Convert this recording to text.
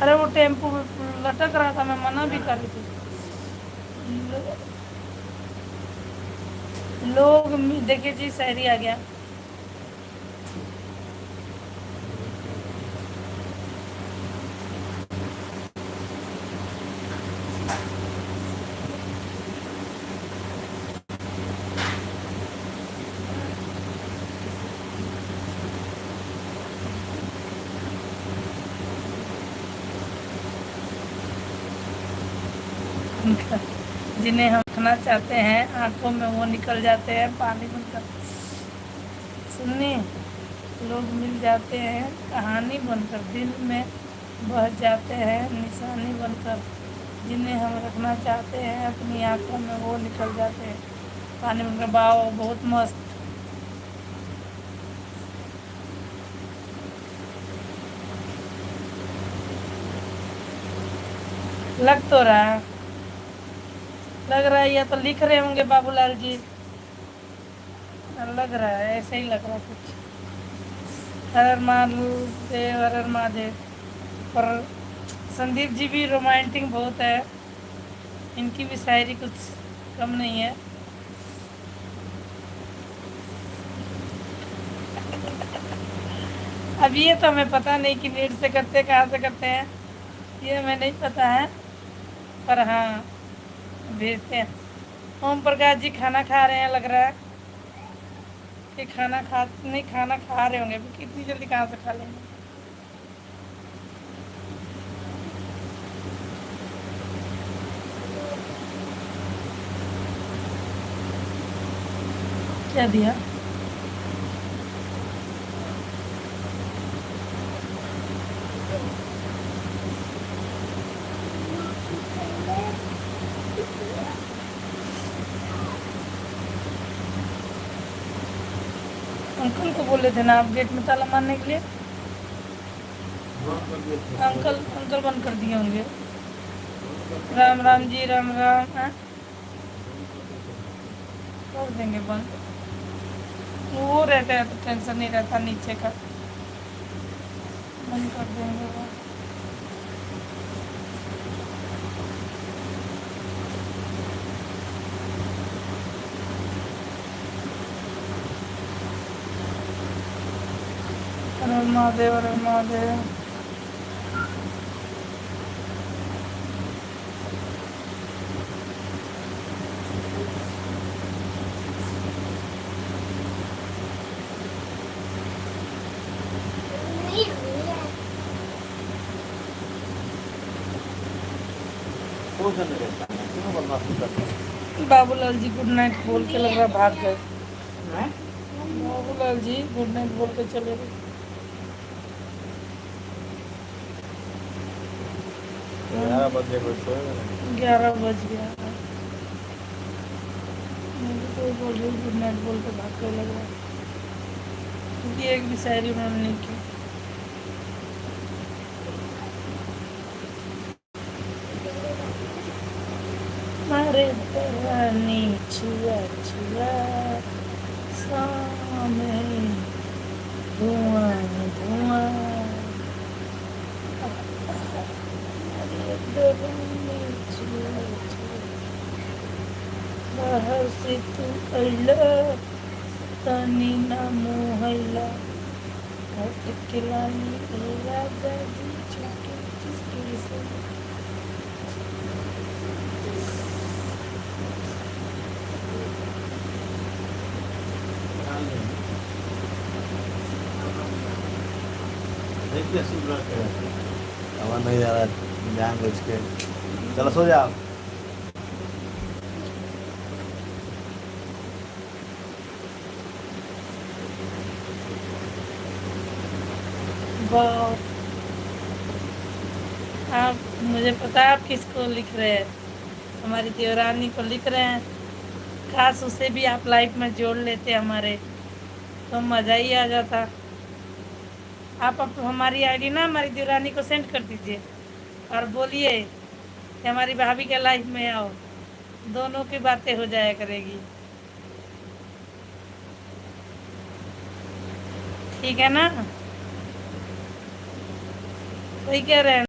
अरे वो टेम्पो लटक रहा था, मैं मना भी कर रही थी। लोग देखिए जी, शायरी आ गया। जिन्हें हम रखना चाहते हैं आंखों में वो निकल जाते हैं पानी बनकर। सुनिए, लोग मिल जाते हैं कहानी बनकर, दिल में बह जाते हैं निशानी बनकर। जिन्हें हम रखना चाहते हैं अपनी आंखों में वो निकल जाते हैं पानी बनकर। वाह, बहुत मस्त लग तो रहा है। लग रहा है या तो लिख रहे होंगे बाबूलाल जी। लग रहा है, ऐसे ही लग रहा है कुछ। हर हर महादेव, हर हर महादेव। पर संदीप जी भी रोमांटिक बहुत है, इनकी भी शायरी कुछ कम नहीं है। अब ये तो हमें पता नहीं कि नेट से करते कहाँ से करते हैं, ये हमें नहीं पता है। पर हाँ, भेजते हैं। ओम प्रकाश जी खाना खा रहे हैं, लग रहा है कि खाना खा नहीं, खाना खा रहे होंगे, कितनी जल्दी कहाँ से खा लेंगे। क्या दिया? अंकल को बोले थे ना आप गेट में ताला मारने के लिए। अंकल अंकल बंद कर दिए होंगे। राम राम जी, राम राम। हाँ, कर देंगे बंद। वो रहता है तो टेंशन नहीं रहता नीचे का। बंद कर देंगे वो। हर महादेव, हर महादेव। बाबूलाल जी गुड नाइट बोल के लग रहा भाग गए। बाबूलाल जी गुड नाइट बोल के चले गए। 11 बज गया। मुझे तो बोल रही गुड नाइट बोल के भाग के लग रहा है, क्योंकि एक भी शायरी उन्होंने नहीं की। मारे दरानी छुआ छुआ सामे धुआं धुआं। मारे दरानी छुआ छुआ बाहर से तू अल्ला तनी ना मोहल्ला हटकिलानी ए राजा जी चुटकी चुटकी से। देखिए सुन रहा है आवाज नहीं आ रहा, जान बुझ के। चलो सो जाओ। वाह, आप, मुझे पता है आप किसको लिख रहे हैं, हमारी देवरानी को लिख रहे हैं। काश उसे भी आप लाइफ में जोड़ लेते हमारे, तो मज़ा ही आ जाता। आप हमारी आईडी ना हमारी देवरानी को सेंड कर दीजिए और बोलिए कि हमारी भाभी के लाइफ में आओ, दोनों की बातें हो जाया करेगी। ठीक है ना? सही कह रहे हैं।